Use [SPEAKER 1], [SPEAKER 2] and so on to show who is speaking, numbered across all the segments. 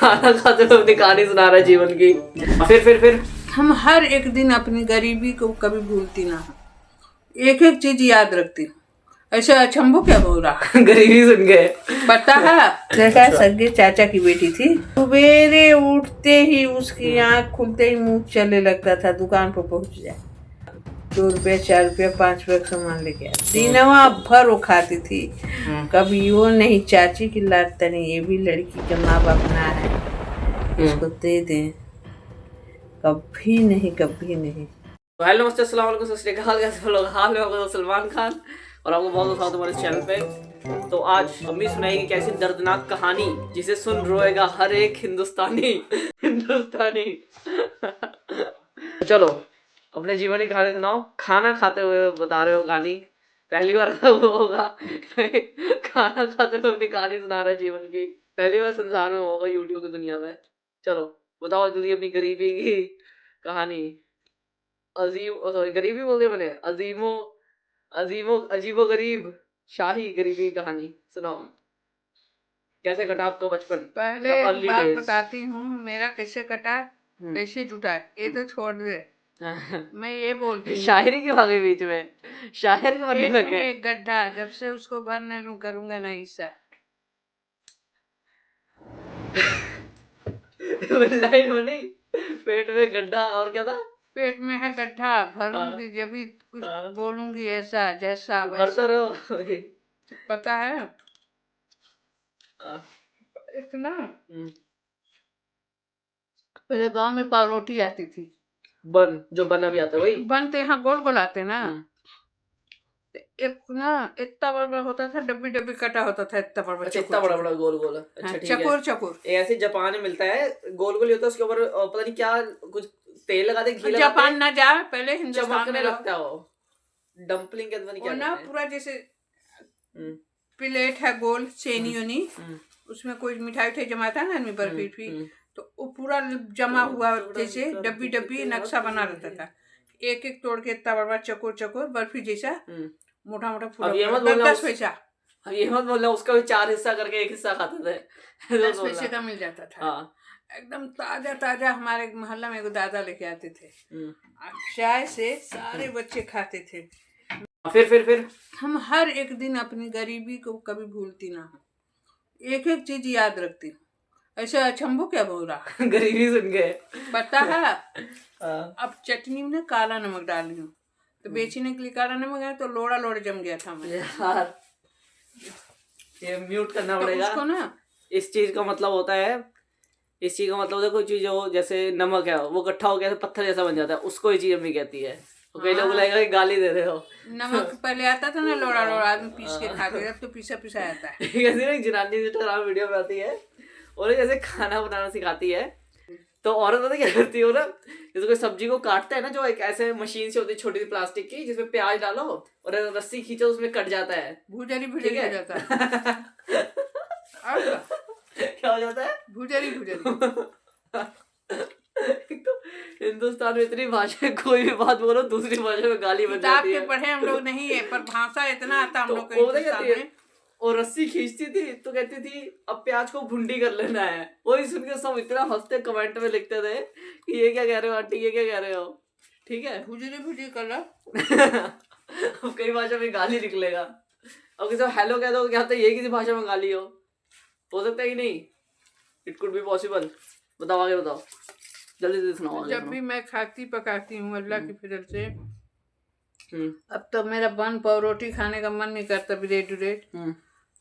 [SPEAKER 1] खाना खाते हुए अपनी कहानी सुना रहा है जीवन की। फिर
[SPEAKER 2] हम हर एक दिन अपनी गरीबी को कभी भूलती ना हो, एक एक चीज याद रखती हूँ। ऐसे अचंभो क्या बोल रहा
[SPEAKER 1] गरीबी सुन गए।
[SPEAKER 2] पता है, देखा सगे चाचा की बेटी थी, सवेरे उठते ही उसकी आँख खुलते ही मुंह चलने लगता था, दुकान पर पहुंच जाए 2 रुपया 4 रुपया 5 रुपया का सामान लेके आए, दिनवा भर वो खाती थी। कभी वो नहीं चाची की लात तनी, ये भी लड़की का माँ बाप ना है, इसको दे दें, कभी नहीं कभी नहीं।
[SPEAKER 1] हेलो नमस्ते अस्सलाम वालेकुम सत श्री अकाल, कैसे लोग हाल है? आपका सलमान खान और आपको बहुत बहुत स्वागत है हमारे इस चैनल पे। तो आज अम्मी सुनाएगी कैसी दर्दनाक कहानी जिसे सुन रोएगा हर एक हिंदुस्तानी। चलो अपने जीवन की कहानी सुनाओ। खाना खाते हुए बता रहे हो कहानी, पहली बार वो होगा खाना खाते हुए अपनी कहानी सुना रहा है जीवन की, पहली बार संसार में होगा यूट्यूब की दुनिया में। चलो बताओ जल्दी अपनी गरीबी की कहानी। सॉरी गरीबी बोल दिया मैंने, अजीबो गरीब शाही गरीबी की कहानी सुनाओ। कैसे कटा आपका बचपन?
[SPEAKER 2] पहले एक बात बताती हूँ मेरा कैसे कटा, कैसे जुटा, ये तो छोड़ दे। मैं ये बोलती हूँ
[SPEAKER 1] शायरी क्यों आ गई बीच में? शायर क्यों बनने
[SPEAKER 2] पेट
[SPEAKER 1] लगे?
[SPEAKER 2] में एक गड्ढा, जब से उसको भरने लूं करूंगा ना हिस्सा।
[SPEAKER 1] लाइन में नहीं, पेट में गड्ढा और क्या था?
[SPEAKER 2] पेट में है गड्ढा, भरूंगी जब भी कुछ बोलूंगी ऐसा जैसा
[SPEAKER 1] भरता रहो।
[SPEAKER 2] पता है। इतना पहले गांव में पावरोटी आती थी,
[SPEAKER 1] बन जो बना भी आता है वही
[SPEAKER 2] बनते यहाँ गोल गोल आते ना, एक ना इतना बड़ा बड़ा होता था, डब्बी डब्बी कटा होता था इतना बड़ा।
[SPEAKER 1] अच्छा इतना बड़ा बड़ा गोल गोल। अच्छा ठीक है।
[SPEAKER 2] चकोर चकोर
[SPEAKER 1] ऐसे जापान में मिलता है, गोल गोल होता है, उसके ऊपर पता नहीं क्या कुछ तेल लगाते, घी लगाते,
[SPEAKER 2] जापान ना जा पहले हिंदुस्तान में
[SPEAKER 1] लगता है वो डम्पलिंग के अंदर नहीं क्या
[SPEAKER 2] ना, पूरा जैसे प्लेट है गोल सेनी उनी, उसमें कोई मिठाई उठाई जमाता है ना, बर्फी भी, तो वो पूरा जमा हुआ जैसे डब्बी डब्बी नक्शा बना रहता था, एक एक तोड़ के इतना बड़ा चकोर चकोर बर्फी जैसा मोटा मोटा पूरा। 10 पैसा।
[SPEAKER 1] अब ये मत बोलना उसका भी 4 हिस्सा करके 1 हिस्सा खाते थे।
[SPEAKER 2] 10 पैसे का मिल जाता था। एकदम ताजा ताजा। हमारे मोहल्ला में एगो दादा लेके आते थे, चाय से सारे बच्चे खाते थे।
[SPEAKER 1] फिर
[SPEAKER 2] हम हर एक दिन अपनी गरीबी को कभी भूलती ना हो, एक एक चीज याद रखती हूँ। ऐसे अचंभो क्या बोल रहा
[SPEAKER 1] गरीबी सुन गए।
[SPEAKER 2] पता है। अब चटनी में काला नमक डाली हूँ, तो बेचने के लिए काला नमक है, तो लोड़ा लोड़ा जम गया था मुझे।
[SPEAKER 1] यार ये म्यूट करना पड़ेगा
[SPEAKER 2] उसको ना।
[SPEAKER 1] इस चीज का मतलब होता है, इस चीज का मतलब होता है कोई चीज हो जैसे नमक है वो इकट्ठा हो गया तो पत्थर जैसा बन जाता है, उसको ये चीज अम्मी कहती है। तो कई लोग लगेगा कि गाली दे रहे हो।
[SPEAKER 2] नमक पहले आता था ना लोड़ा लोड़ा, आदमी पीस के खाते, अब तो पीसा पीसा आता है।
[SPEAKER 1] कैसे ना जनानी इंस्टाग्राम वीडियो में आती है और जैसे खाना बनाना सिखाती है, तो औरत पता क्या करती है ना, जैसे कोई सब्जी को काटता है ना, जो एक ऐसे मशीन से होती है छोटी सी प्लास्टिक की, जिसमें प्याज डालो और रस्सी खींचो उसमें कट जाता है,
[SPEAKER 2] भुजरी भुजरी हो जाता है।
[SPEAKER 1] क्या हो जाता है?
[SPEAKER 2] भुजरी भुजरी।
[SPEAKER 1] तो हिंदुस्तान में इतनी भाषा, कोई भी बात बोलो दूसरी भाषा में गाली बन जाती है।
[SPEAKER 2] किताब के पढ़े हम लोग नहीं है, पर भाषा इतना आता हम
[SPEAKER 1] तो
[SPEAKER 2] लोग को हिंदुस्तान में।
[SPEAKER 1] और रस्सी खींचती थी तो कहती थी अब प्याज को भुंडी कर लेना है। वही सुन के सब इतना हंसते, कमेंट में लिखते थे कि ये क्या कह रहे हो आंटी, ये क्या कह रहे हो। ठीक है,
[SPEAKER 2] भुजरी भुजरी कर लो।
[SPEAKER 1] अब कई भाषा में गाली निकलेगा। अब किसी हेलो कह दो, क्या ये किसी भाषा में गाली हो सकता है कि नहीं? It could be possible. बताओ आगे, बताओ जल्दी से सुनाओ।
[SPEAKER 2] जब भी मैं खाती पकाती हूँ अल्लाह की फिजल से, अब तो मेरा बन पाव रोटी खाने का मन नहीं करता ब्रेड व्रेड।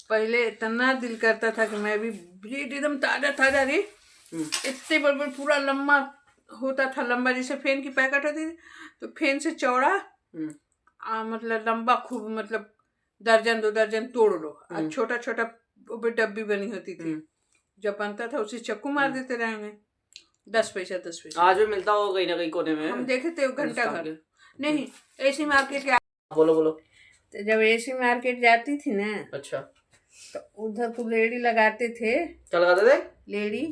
[SPEAKER 2] पहले इतना दिल करता था कि मैं भी ब्रेड एकदम ताजा ताजा रे, इतने बड़े बड़े पूरा लंबा होता था, लंबा जैसे फेन की पैकेट होती थी, तो फेन से चौड़ा मतलब लंबा खूब, मतलब 1 दर्जन 2 दर्जन तोड़ लो। छोटा छोटा डब्बी बनी होती थी, जब बनता था उसे चक्कू मार देते रहेंगे। 10 पैसा 10 पैसा।
[SPEAKER 1] आज भी मिलता होगा कहीं ना कहीं कोने में,
[SPEAKER 2] हम देखे थे घंटा घर नहीं, एसी मार्केट के।
[SPEAKER 1] बोलो।
[SPEAKER 2] तो जब एसी मार्केट जाती थी ना,
[SPEAKER 1] अच्छा,
[SPEAKER 2] तो उधर को लेडी लगाते थे।
[SPEAKER 1] क्या लगाते थे?
[SPEAKER 2] लेडी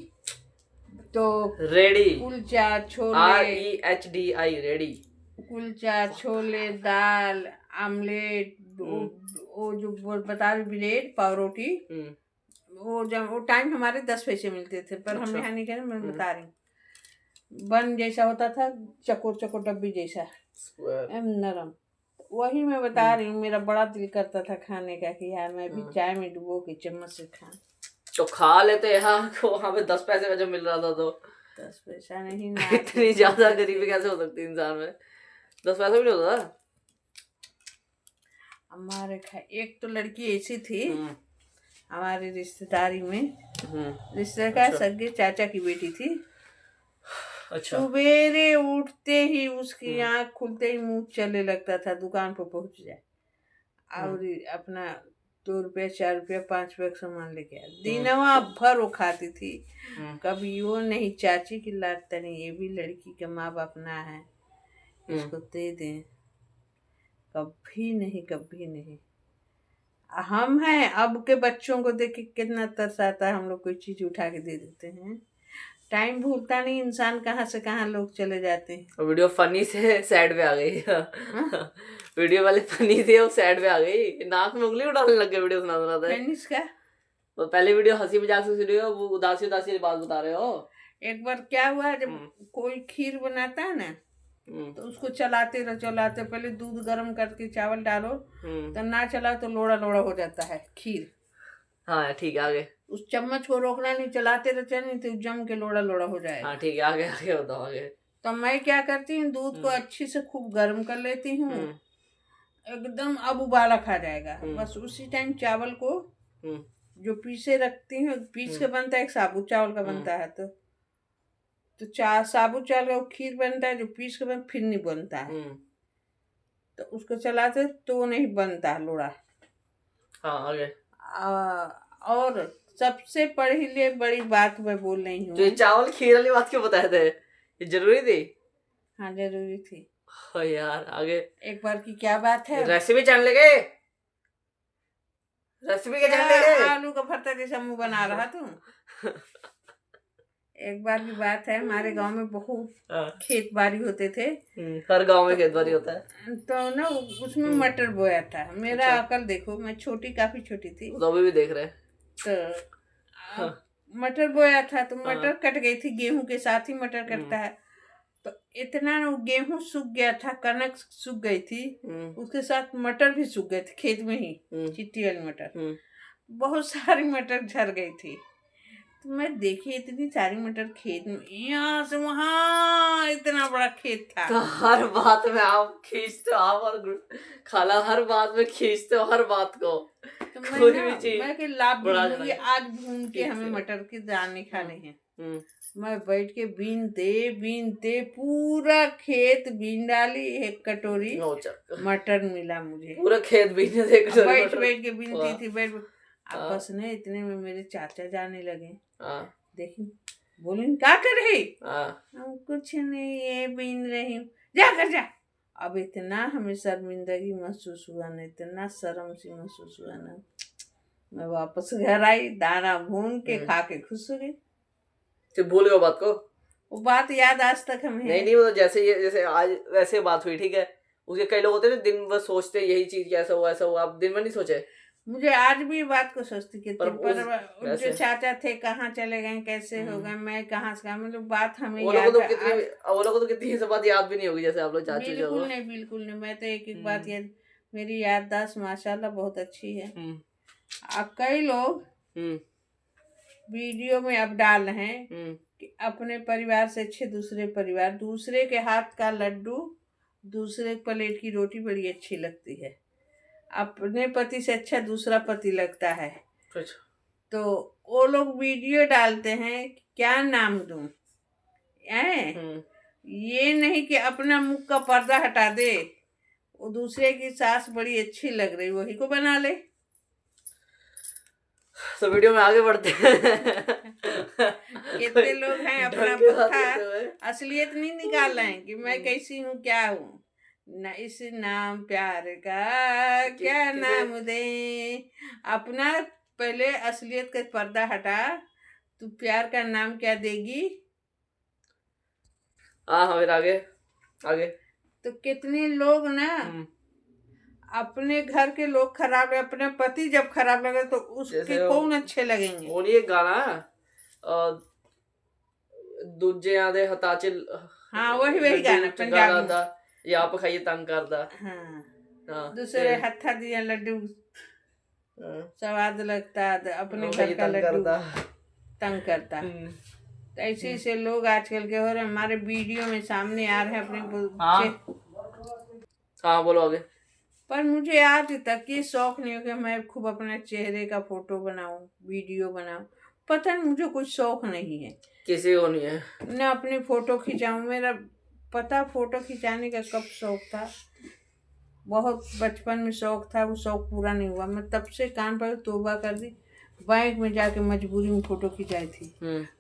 [SPEAKER 2] तो
[SPEAKER 1] रेडी,
[SPEAKER 2] कुलचा छोले,
[SPEAKER 1] REHDI रेडी,
[SPEAKER 2] कुलचा छोले दाल आमलेट, वो जो बता रही ब्रेड पाव रोटी, वो टाइम हमारे 10 पैसे मिलते थे, पर हम यहाँ नहीं कह रहे, मैं बता रही हूँ। बन जैसा होता था, चकोर चकोर डब्बी जैसा, एम नरम। वही मैं बता रही हूँ, मेरा बड़ा दिल करता था खाने का कि यार मैं भी चाय में डुबो के चम्मच से खाऊं।
[SPEAKER 1] तो खा लेते यहाँ, वहाँ पे 10 पैसे में जब मिल रहा था तो
[SPEAKER 2] 10 पैसा नहीं ना।
[SPEAKER 1] इतनी ज्यादा गरीबी कैसे हो सकती है इंसान में? 10 पैसा भी नहीं होता था।
[SPEAKER 2] हमारे एक तो लड़की ऐसी थी हमारी रिश्तेदारी में, रिश्ते का सगे चाचा की बेटी थी।
[SPEAKER 1] अच्छा।
[SPEAKER 2] सुबेरे उठते ही उसकी आँख खुलते ही मुंह चलने लगता था, दुकान पर पहुंच जाए और अपना 2 रुपया 4 रुपया 5 रुपया का सामान लेके आया। दिनवा भर वो खाती थी। कभी वो नहीं चाची की लाता नहीं, ये भी लड़की के माँ बाप ना है, इसको दे दें। कभी नहीं, कभी नहीं। हम हैं, अब के बच्चों को देख के कितना तरस आता है, हम लोग कोई चीज उठा के दे देते हैं। टाइम भूलता नहीं इंसान, कहाँ से कहाँ लोग चले जाते हैं।
[SPEAKER 1] वीडियो फनी से सैड पे आ गई। वीडियो वाले फनी थे, वो सैड पे आ गई, नाक में उंगली उठाने लग गए वीडियो सुना सुना था।
[SPEAKER 2] इसका
[SPEAKER 1] तो पहले वीडियो हंसी मजाक से शुरू हो, वो उदासी उदासी बात बता रहे हो।
[SPEAKER 2] एक बार क्या हुआ, जब कोई खीर बनाता है ना तो उसको चलाते चलाते, पहले दूध गर्म करके चावल डालो, तो ना चला तो लोड़ा लोड़ा हो जाता है खीर।
[SPEAKER 1] हाँ ठीक है, आगे।
[SPEAKER 2] उस चम्मच को रोकना नहीं, चलाते रहते नहीं तो जम के लोड़ा लोड़ा हो जाएगा।
[SPEAKER 1] हाँ ठीक है, आगे आगे बताओ आगे। तो
[SPEAKER 2] मैं क्या करती हूँ, दूध को अच्छी से खूब गर्म कर लेती हूँ, एकदम अब उबाला खा जाएगा, बस उसी टाइम चावल को जो पीसे रखती हूँ, पीस के बनता है, एक साबुत चावल का बनता है, तो साबुत चावल का खीर बनता है, जो पीस के बनता फिर नहीं बनता है, तो उसको चलाते तो नहीं बनता लोड़ा।
[SPEAKER 1] हाँ आगे।
[SPEAKER 2] और सबसे पहले बड़ी बात मैं बोल रही हूँ,
[SPEAKER 1] तो ये चावल खीर वाली बात क्यों बताए थे? ये जरूरी थी?
[SPEAKER 2] हाँ जरूरी थी।
[SPEAKER 1] हाँ यार, आगे। एक
[SPEAKER 2] बार की क्या बात है,
[SPEAKER 1] रेसिपी जान लेंगे, रेसिपी क्या जान लेंगे?
[SPEAKER 2] आलू का भरता जैसा मुंह बना रहा तू। एक बार की बात है, हमारे गांव में बहुत खेत बाड़ी होते थे।
[SPEAKER 1] हर गांव में खेत बाड़ी होता है।
[SPEAKER 2] तो ना उसमें मटर बोया था। मेरा अकल देखो, मैं छोटी, काफी छोटी थी,
[SPEAKER 1] तो अभी भी देख रहे हैं।
[SPEAKER 2] तो मटर बोया था, तो मटर कट गई थी, गेहूं के साथ ही मटर कटता है, तो इतना ना गेहूं सूख गया था, कनक सूख गई थी, उसके साथ मटर भी सूख गए थे खेत में ही, चिट्टी वाली मटर, बहुत सारी मटर झड़ गई थी। तो मैं देखी इतनी सारी मटर खेत में, यहाँ से वहाँ इतना बड़ा खेत था।
[SPEAKER 1] तो हर बात में आप खींचते हो, आप और खाला हर बात में खींचते हो, हर बात को।
[SPEAKER 2] तो कोई भी चीज मैं कि लाभ भी आज भून के हमें मटर के दाने खाने हैं। मैं बैठ के बीनते पूरा खेत बीन डाली, एक कटोरी मटर मिला मुझे,
[SPEAKER 1] पूरा खेत बीने थे,
[SPEAKER 2] बैठ के बीनती थी, बैठ। अब बस ने इतने में मेरे चाचा जाने लगे, देखी, बोले क्या कर रही? हम कुछ नहीं, ये बीन रही हूँ, जा कर जा। अब इतना हमें शर्मिंदगी महसूस हुआ ना, इतना शर्म सी महसूस हुआ ना, मैं वापस घर आई, दाना भून के खा के खुश हो गई।
[SPEAKER 1] तो भूल गए बात को?
[SPEAKER 2] वो बात याद आज तक हमें
[SPEAKER 1] नहीं वो तो जैसे आज वैसे बात हुई, ठीक है। उसके कई लोग होते हैं दिन भर सोचते यही चीज कैसा हुआ ऐसा हुआ, आप दिन भर नहीं सोचे?
[SPEAKER 2] मुझे आज भी बात को सोचती कि पर जो चाचा थे कहाँ चले गए, कैसे हो गए, मैं कहाँ से, मतलब बात हमें
[SPEAKER 1] वो लोगों को तो कितनी सब बात याद भी नहीं होगी जैसे आप लोग चाचू।
[SPEAKER 2] बिल्कुल नहीं, मैं तो एक बात याद, मेरी याददाश्त माशाल्लाह बहुत अच्छी है। अब कई लोग वीडियो में अब डाल रहे हैं कि अपने परिवार से अच्छे दूसरे परिवार, दूसरे के हाथ का लड्डू, दूसरे प्लेट की रोटी बड़ी अच्छी लगती है, अपने पति से अच्छा दूसरा पति लगता है। तो वो लोग वीडियो डालते हैं, क्या नाम दूं, ये नहीं कि अपना मुख का पर्दा हटा दे, वो दूसरे की सास बड़ी अच्छी लग रही वही को बना ले। तो वीडियो में आगे बढ़ते हैं। कितने लोग हैं अपना पुट्ठा असलियत नहीं निकाल रहे हैं कि मैं कैसी हूँ, क्या हूँ ना, इस नाम प्यार का क्या नाम दे, अपना पहले असलियत का पर्दा हटा, तू प्यार का नाम क्या देगी। हाँ फिर आगे। तो कितने लोग ना अपने घर के लोग खराब है, अपने पति जब खराब लगे तो उसके कौन अच्छे लगेंगे।
[SPEAKER 1] वो नहीं एक गाना दूजे आदे हताचे,
[SPEAKER 2] हाँ वही गाना पंजाबी
[SPEAKER 1] दा या आप खाइए तंग करदा।
[SPEAKER 2] हाँ दूसरे हत्था दिया लड्डू स्वाद लगता, अपने घर का लड्डू तंग करता। तो ऐसे ऐसे लोग आजकल के हो रहे, हमारे वीडियो में सामने आ रहे हैं अपने।
[SPEAKER 1] हाँ बोलो आगे।
[SPEAKER 2] पर मुझे आज तक ये शौक नहीं हो कि मैं खूब अपने चेहरे का फोटो बनाऊं, वीडियो बनाऊं। पता नहीं, मुझे कुछ शौक नहीं है,
[SPEAKER 1] किसी को नहीं है
[SPEAKER 2] न अपनी फोटो खिंचाऊं। मेरा पता फोटो खिंचाने का कब शौक था, बहुत बचपन में शौक था, वो शौक पूरा नहीं हुआ। मैं तब से कान पर तौबा कर दी, बैंक में जाके मजबूरी में फोटो खिंचाई थी।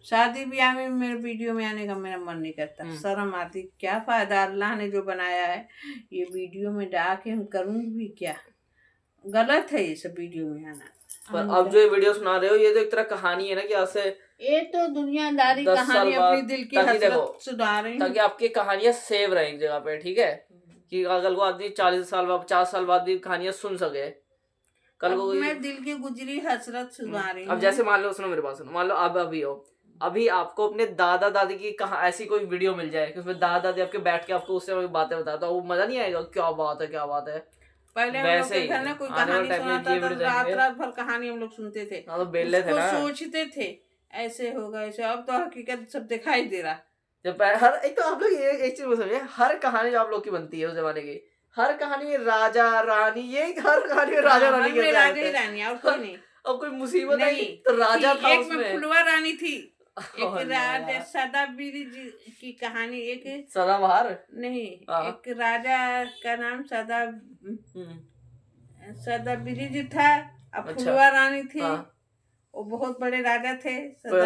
[SPEAKER 2] शादी ब्याह में मेरे वीडियो में आने का मेरा मन नहीं करता, शर्म आती। क्या फायदा, अल्लाह ने जो बनाया है ये वीडियो में डाल के हम करूँगी भी क्या, गलत है ये सब वीडियो में आना।
[SPEAKER 1] पर अब जो ये वीडियो सुना रहे हो ये तो एक तरह कहानी है ना, कि ऐसे
[SPEAKER 2] ये तो दुनियादारी कहानी अपनी दिल की हसरत सुना रही,
[SPEAKER 1] ताकि आपकी कहानियां सेव रहे एक जगह पे, ठीक है, कि अगर वो आदमी 40 साल बाद 50 साल बाद भी कहानियां सुन सके। कल को
[SPEAKER 2] मैं दिल की गुजरी हसरत सुना रही हूँ।
[SPEAKER 1] अब जैसे मान लो, सुनो मेरे पास, सुनो, मान लो अब अभी आपको अपने दादा दादी की ऐसी कोई वीडियो मिल जाए कि उसमें दादा दादी आपके बैठ के आपको उससे बातें बताता, वो मजा नहीं आएगा? क्या बात है, क्या बात है।
[SPEAKER 2] पहले हम लोग के घर में कोई कहानी सुनाता था, रात रात भर कहानी हम लोग सुनते थे, उसको सोचते थे ऐसे होगा ऐसे। अब तो हकीकत सब दिखाई दे रहा।
[SPEAKER 1] जब हर एक तो आप लोग एक चीज समझे, हर कहानी जो आप लोग की बनती है उस जमाने की, हर कहानी में राजा रानी, ये हर कहानी में राजा रानी के
[SPEAKER 2] राजा ही रानी और कोई नहीं।
[SPEAKER 1] और कोई मुसीबत नहीं तो राजा था
[SPEAKER 2] एक में फुलवा रानी थी, एक राजा सदाबीर की कहानी, एक
[SPEAKER 1] सदाबहार
[SPEAKER 2] नहीं, एक राजा का नाम सदाबीर जी था। अब फुलवा रानी थी, वो बहुत बड़े राजा थे।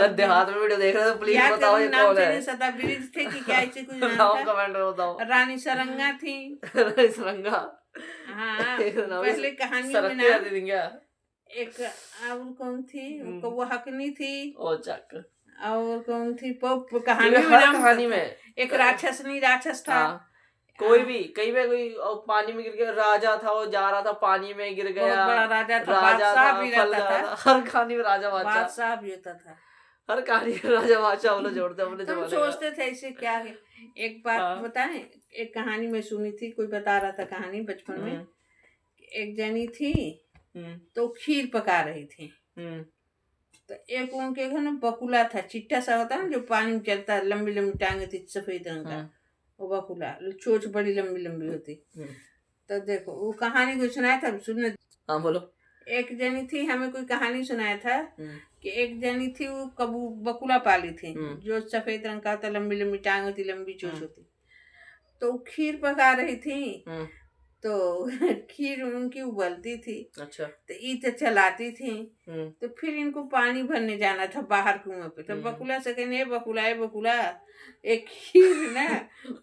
[SPEAKER 1] देहात में वीडियो देख रहे थे, प्लीज बताओ ये कौन है।
[SPEAKER 2] सदाबीर थे कि क्या ऐसे कुछ नाम था,
[SPEAKER 1] कमेंट में बताओ।
[SPEAKER 2] रानी सरंगा थी।
[SPEAKER 1] रानी सरंगा,
[SPEAKER 2] हाँ पहले कहानी में नाम। एक और कौन थी, वो हकनी थी।
[SPEAKER 1] ओ चक।
[SPEAKER 2] और कौन थी कहानी में एक राक्षस था।
[SPEAKER 1] कोई भी कहीं पे कोई पानी में गिर गया, राजा था, वो जा रहा था पानी में गिर गया,
[SPEAKER 2] बड़ा राजा था, बादशाह भी रहता था।
[SPEAKER 1] हर कहानी में राजा
[SPEAKER 2] बादशाह भी होता था,
[SPEAKER 1] हर कहानी में राजा बादशाह हम लोग जोड़ते अपने जमाने में।
[SPEAKER 2] सोचते थे ऐसे क्या है। एक बात बताएं, एक कहानी में सुनी थी, कोई बता रहा था कहानी बचपन में। एक जनी थी तो खीर पका रही थी, तो एक उनके घर में बकुला था, चिट्टा सा होता है जो पानी में चलता है, लंबी लंबी टांगे थी, सफेद रंग का वो बकुला, चोंच बड़ी लंबी लंबी होती। तो देखो वो कहानी को सुनाया था, सुनने।
[SPEAKER 1] हाँ बोलो।
[SPEAKER 2] एक जनी थी, हमें कोई कहानी सुनाया था कि एक जनी थी, वो बकुला पाली थी जो सफेद रंग का होता, लंबी लंबी टांग होती, लंबी चोंच होती। तो खीर पका रही थी, तो खीर उनकी उबलती थी। अच्छा। तो ईट चलाती थी, तो फिर इनको पानी भरने जाना था बाहर कुएं पे। तो बकुला से कहने, बकुला एक खीर ना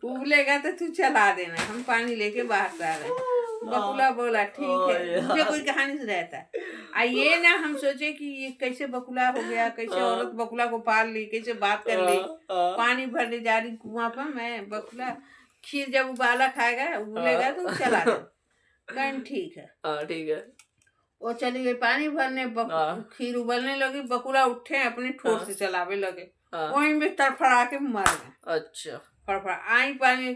[SPEAKER 2] उबलेगा तो तू चला देना, हम पानी लेके बाहर से आ रहे। बकुला बोला ठीक है, मुझे कोई कहानी सुनाया था। ये ना हम सोचे कि ये कैसे बकुला हो गया, कैसे औरत बकुला को पाल ली, कैसे बात कर ली, पानी भरने जा रही कुआं पर मैं। बकुला खीर जब उबाला खाएगा, उबलेगा तो चला दे। कहन ठीक है, ठीक है। वो चली गई पानी भरने, खीर उबलने लगी, बकुला उठे अपने ठोर से चलावे लगे, वहीं में तड़फड़ा के मर गए। अच्छा। फड़फड़ा आई पानी,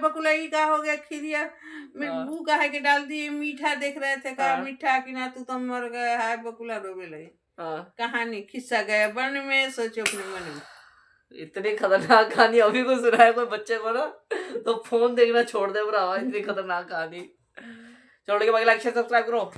[SPEAKER 2] बकुला ये क्या हो गया, खीरिया में बू का है के डाल दिए, मीठा देख रहे थे, कहा मीठा कि ना, तू तो मर गया है। बकुला रोवे लगे। कहानी खिस्सा गया बन में, सोचो अपने मन में। इतनी खतरनाक कहानी अभी को सुनाया कोई बच्चे को ना, तो फोन देखना छोड़ दे भरा। इतनी खतरनाक कहानी छोड़ के बाकी लाइक शेयर सब्सक्राइब करो।